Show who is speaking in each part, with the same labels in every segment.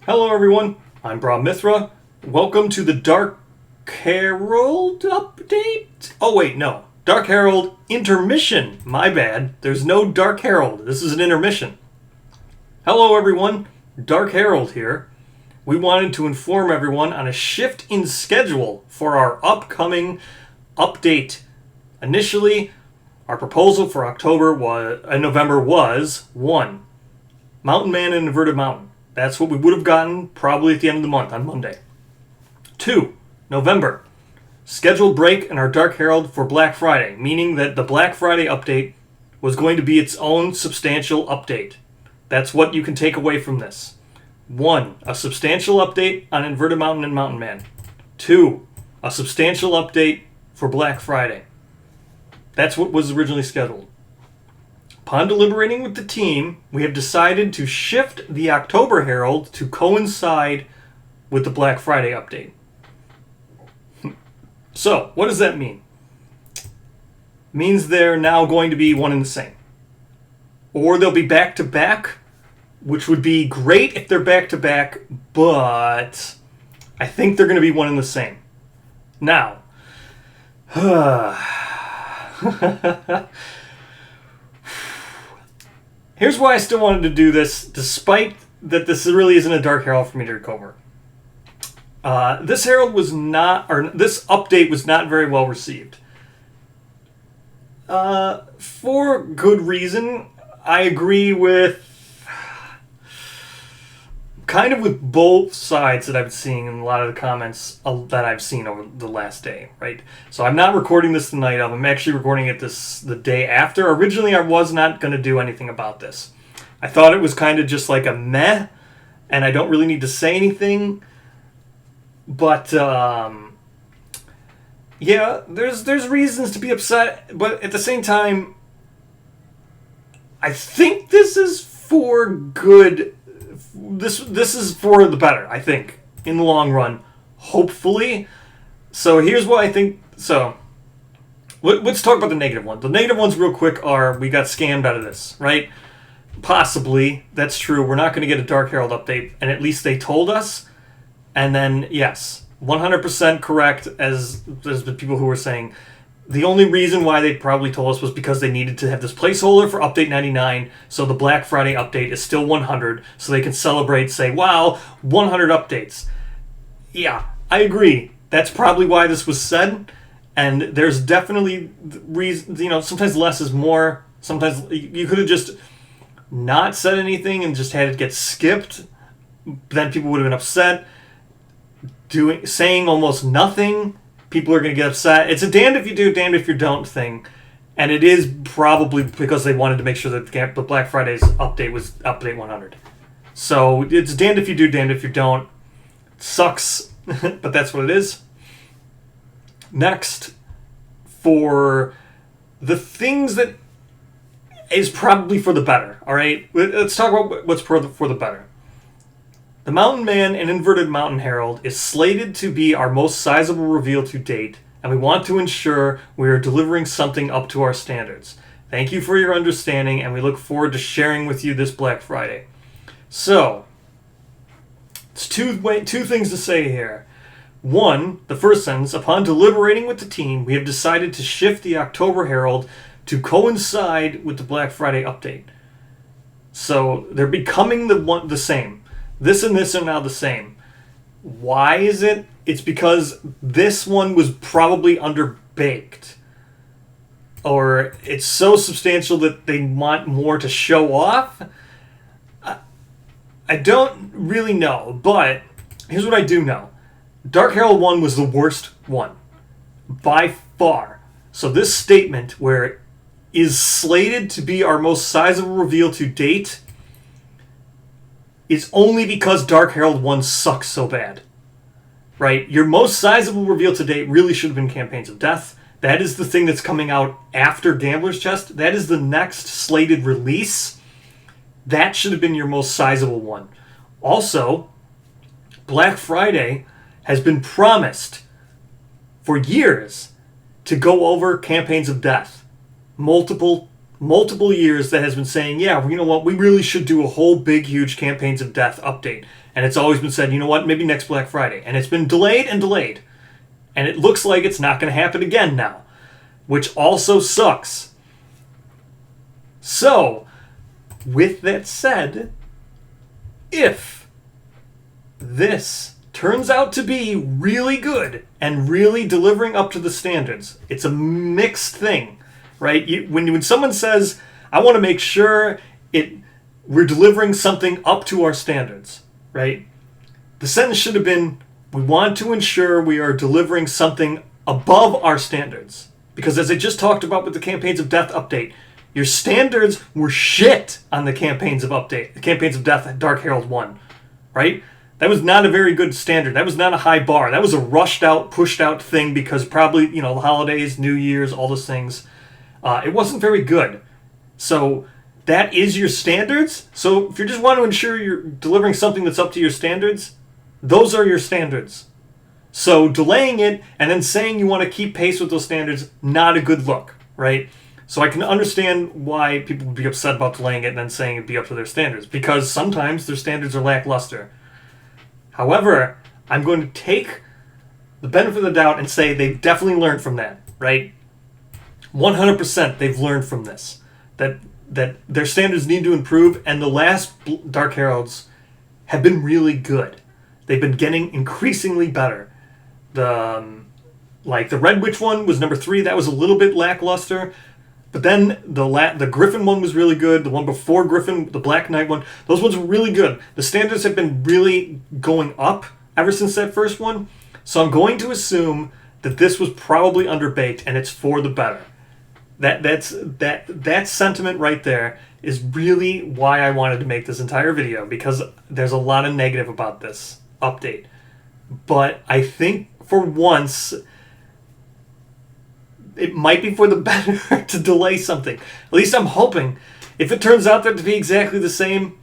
Speaker 1: Hello everyone, I'm Bra Mithra. Welcome to the Dark Herald update. Oh wait, no. Dark Herald intermission. My bad. There's no Dark Herald. This is an intermission. Hello everyone, Dark Herald here. We wanted to inform everyone on a shift in schedule for our upcoming update. Initially, our proposal for November was 1. Mountain Man and Inverted Mountain. That's what we would have gotten probably at the end of the month on Monday. 2. November. Scheduled break in our Dark Herald for Black Friday, meaning that the Black Friday update was going to be its own substantial update. That's what you can take away from this. 1. A substantial update on Inverted Mountain and Mountain Man. 2. A substantial update for Black Friday. That's what was originally scheduled. Upon deliberating with the team, we have decided to shift the October Herald to coincide with the Black Friday update. So, what does that mean? It means they're now going to be one and the same. Or they'll be back-to-back, which would be great if they're back-to-back, but I think they're going to be one and the same. Now, here's why I still wanted to do this, despite that this really isn't a Dark Herald for me to recover. This update was not very well received. For good reason. I agree with both sides that I've been seeing in a lot of the comments that I've seen over the last day, right? So I'm not recording this the night of. I'm actually recording it the day after. Originally, I was not going to do anything about this. I thought it was kind of just like a meh, and I don't really need to say anything. But, yeah, there's reasons to be upset, but at the same time, I think this is for good. This is for the better, I think, in the long run, hopefully. So here's what I think. So let's talk about the negative ones. The negative ones real quick are we got scammed out of this, right? Possibly, that's true. We're not going to get a Dark Herald update, and at least they told us. And then, yes, 100% correct, as there's been people who were saying, the only reason why they probably told us was because they needed to have this placeholder for update 99, so the Black Friday update is still 100, so they can celebrate, say, wow, 100 updates. Yeah, I agree. That's probably why this was said, and there's definitely reasons, sometimes less is more. Sometimes you could have just not said anything and just had it get skipped. Then people would have been upset. Saying almost nothing, people are going to get upset. It's a damned if you do, damned if you don't thing. And it is probably because they wanted to make sure that the Black Friday's update was update 100. So it's damned if you do, damned if you don't. Sucks, but that's what it is. Next, for the things that is probably for the better, all right? Let's talk about what's for the better. The Mountain Man and Inverted Mountain Herald is slated to be our most sizable reveal to date, and we want to ensure we are delivering something up to our standards. Thank you for your understanding, and we look forward to sharing with you this Black Friday. So, it's two things to say here. One, the first sentence, upon deliberating with the team, we have decided to shift the October Herald to coincide with the Black Friday update. So, they're becoming the same. This and this are now the same. Why is it? It's because this one was probably underbaked. Or it's so substantial that they want more to show off. I don't really know, but here's what I do know. Dark Herald 1 was the worst one. By far. So this statement, where it is slated to be our most sizable reveal to date, it's only because Dark Herald 1 sucks so bad. Right? Your most sizable reveal to date really should have been Campaigns of Death. That is the thing that's coming out after Gambler's Chest. That is the next slated release. That should have been your most sizable one. Also, Black Friday has been promised for years to go over Campaigns of Death multiple multiple years that has been saying, yeah, you know what, we really should do a whole big, huge Campaigns of Death update. And it's always been said, you know what, maybe next Black Friday. And it's been delayed and delayed. And it looks like it's not going to happen again now, which also sucks. So, with that said, if this turns out to be really good and really delivering up to the standards, it's a mixed thing, right? When someone says, I want to make sure we're delivering something up to our standards, right? The sentence should have been, we want to ensure we are delivering something above our standards. Because as I just talked about with the Campaigns of Death update, your standards were shit on the Campaigns of Death Dark Herald 1, right? That was not a very good standard. That was not a high bar. That was a rushed out, pushed out thing because probably, the holidays, New Year's, all those things. It wasn't very good. So that is your standards. So if you just want to ensure you're delivering something that's up to your standards, those are your standards. So delaying it and then saying you want to keep pace with those standards, not a good look, right? So I can understand why people would be upset about delaying it and then saying it'd be up to their standards, because sometimes their standards are lackluster. However, I'm going to take the benefit of the doubt and say they've definitely learned from that, right? 100% they've learned from this. That their standards need to improve, and the last Dark Heralds have been really good. They've been getting increasingly better. The Red Witch one was number 3. That was a little bit lackluster. But then the Griffin one was really good. The one before Griffin, the Black Knight one, those ones were really good. The standards have been really going up ever since that first one. So I'm going to assume that this was probably underbaked and it's for the better. That sentiment right there is really why I wanted to make this entire video, because there's a lot of negative about this update. But I think for once, it might be for the better to delay something. At least I'm hoping. If it turns out that to be exactly the same,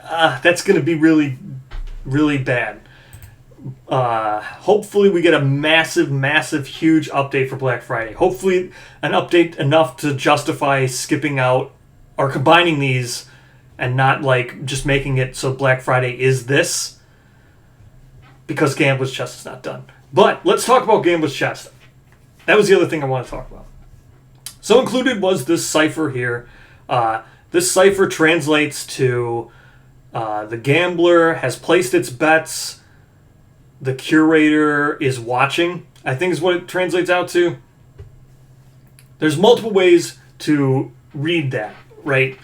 Speaker 1: that's going to be really, really bad. Hopefully we get a massive, massive, huge update for Black Friday. Hopefully an update enough to justify skipping out or combining these and not just making it so Black Friday is this, because Gambler's Chest is not done. But let's talk about Gambler's Chest. That was the other thing I want to talk about. So included was this cipher here. This cipher translates to the gambler has placed its bets, the curator is watching, I think is what it translates out to. There's multiple ways to read that, right?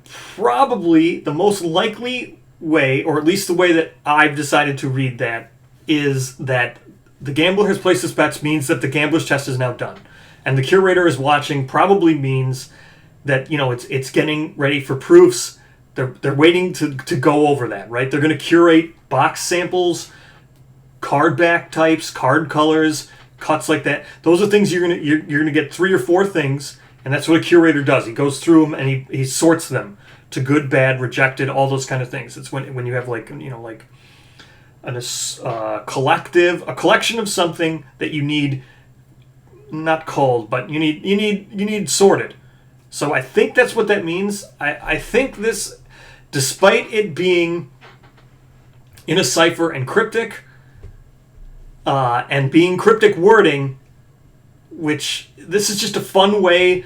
Speaker 1: Probably the most likely way, or at least the way that I've decided to read that, is that the gambler has placed his bets means that the gambler's chest is now done. And the curator is watching probably means that, it's getting ready for proofs. They're waiting to go over that, right? They're going to curate box samples, card back types, card colors, cuts like that. Those are things you're gonna get 3 or 4 things, and that's what a curator does. He goes through them and he sorts them to good, bad, rejected, all those kind of things. It's when you have a collection of something that you need, not culled, but you need sorted. So I think that's what that means. I think this, despite it being in a cipher and cryptic, and being cryptic wording, which this is just a fun way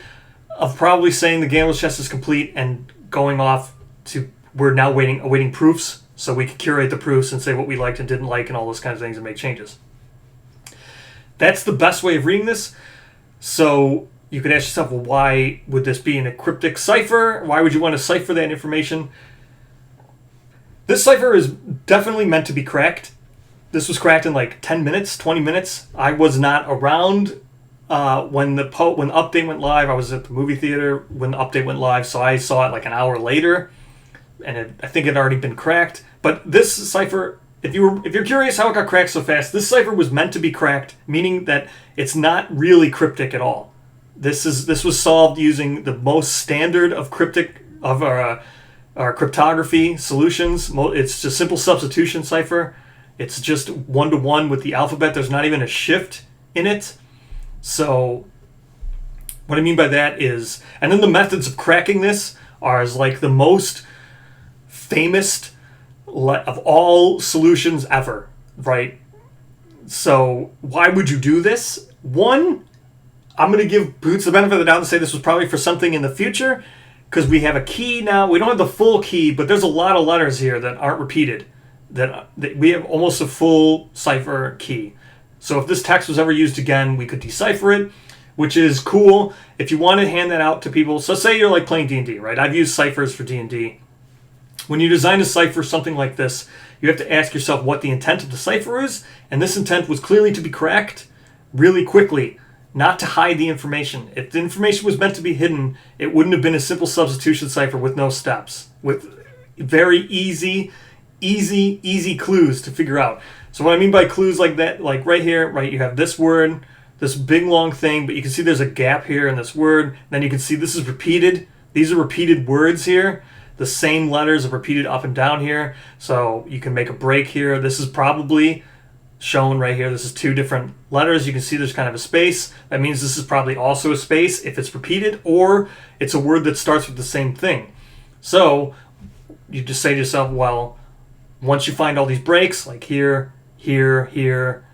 Speaker 1: of probably saying the gambler's chest is complete and going off to, we're now awaiting proofs, so we can curate the proofs and say what we liked and didn't like and all those kinds of things and make changes. That's the best way of reading this. So you could ask yourself, well, why would this be in a cryptic cipher? Why would you want to cipher that information? This cipher is definitely meant to be cracked. This was cracked in 10 minutes, 20 minutes. I was not around when the update went live. I was at the movie theater when the update went live, so I saw it an hour later, and I think it had already been cracked. But this cipher, if you're curious how it got cracked so fast, this cipher was meant to be cracked, meaning that it's not really cryptic at all. This was solved using the most standard of our cryptography solutions. It's just simple substitution cipher. It's just 1-to-1 with the alphabet. There's not even a shift in it. So What I mean by that is, and then the methods of cracking this are as like the most famous of all solutions ever, right? So why would you do this? One, I'm going to give Boots the benefit of the doubt and say this was probably for something in the future, because we have a key now. We don't have the full key, but there's a lot of letters here that aren't repeated. That we have almost a full cipher key. So if this text was ever used again, we could decipher it, which is cool. If you want to hand that out to people, so say you're like playing D&D, right? I've used ciphers for D&D. When you design a cipher, something like this, you have to ask yourself what the intent of the cipher is, and this intent was clearly to be cracked really quickly, not to hide the information. If the information was meant to be hidden, it wouldn't have been a simple substitution cipher with no steps, with very easy clues to figure out. So what I mean by clues like that, like right here, right, you have this word, this big long thing, but you can see there's a gap here in this word. Then you can see this is repeated. These are repeated words here. The same letters are repeated up and down here. So you can make a break here. This is probably shown right here. This is two different letters. You can see there's kind of a space. That means this is probably also a space if it's repeated, or it's a word that starts with the same thing. So you just say to yourself, well, once you find all these breaks, like here, here, here,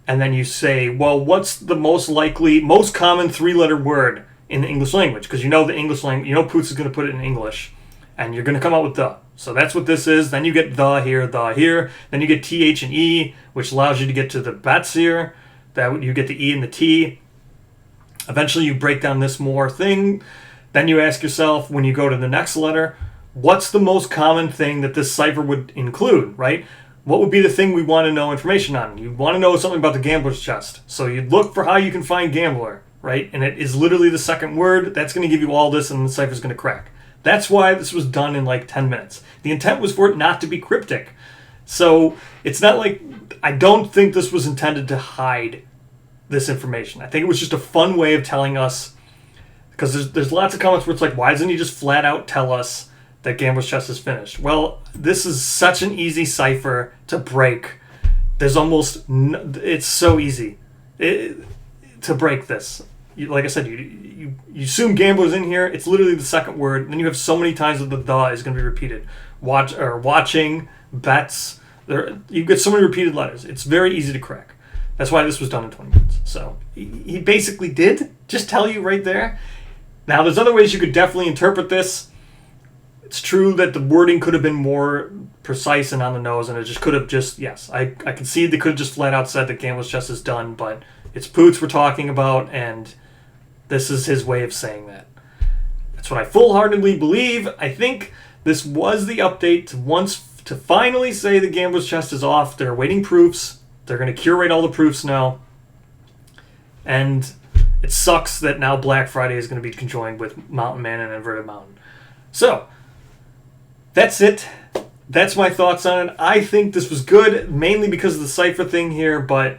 Speaker 1: and then you say, well, what's the most common three-letter word in the English language? Because you know the English language, you know Poots is going to put it in English, and you're going to come out with the. So that's what this is. Then you get the here. Then you get TH and E, which allows you to get to the bets here. That you get the E and the T. Eventually you break down this more thing. Then you ask yourself, when you go to the next letter, what's the most common thing that this cipher would include, right? What would be the thing we want to know information on? You want to know something about the gambler's chest. So you look for how you can find gambler, right? And it is literally the second word. That's going to give you all this, and the cipher's going to crack. That's why this was done in like 10 minutes. The intent was for it not to be cryptic. So it's not like, I don't think this was intended to hide this information. I think it was just a fun way of telling us, because there's lots of comments where it's like, why doesn't he just flat out tell us that Gambler's Chest is finished? Well, this is such an easy cipher to break. There's almost, it's so easy to break this. Like I said, you assume Gambler's in here. It's literally the second word. Then you have so many times that the is going to be repeated. Watching, bets. You get so many repeated letters. It's very easy to crack. That's why this was done in 20 minutes. So he basically did just tell you right there. Now, there's other ways you could definitely interpret this. It's true that the wording could have been more precise and on the nose, and it just could have just, yes, I can see they could have just flat out said that Gambler's Chest is done, but it's Poots we're talking about, and this is his way of saying that. That's what I full-heartedly believe. I think this was the update to finally say the Gambler's Chest is off. They're awaiting proofs. They're going to curate all the proofs now. And it sucks that now Black Friday is going to be conjoined with Mountain Man and Inverted Mountain. So, that's it. That's my thoughts on it. I think this was good, mainly because of the Cipher thing here, but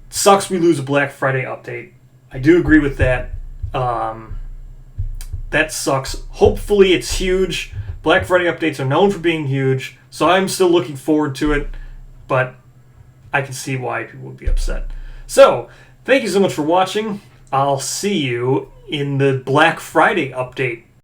Speaker 1: sucks we lose a Black Friday update. I do agree with that. That sucks. Hopefully it's huge. Black Friday updates are known for being huge, so I'm still looking forward to it, but I can see why people would be upset. So, thank you so much for watching. I'll see you in the Black Friday update.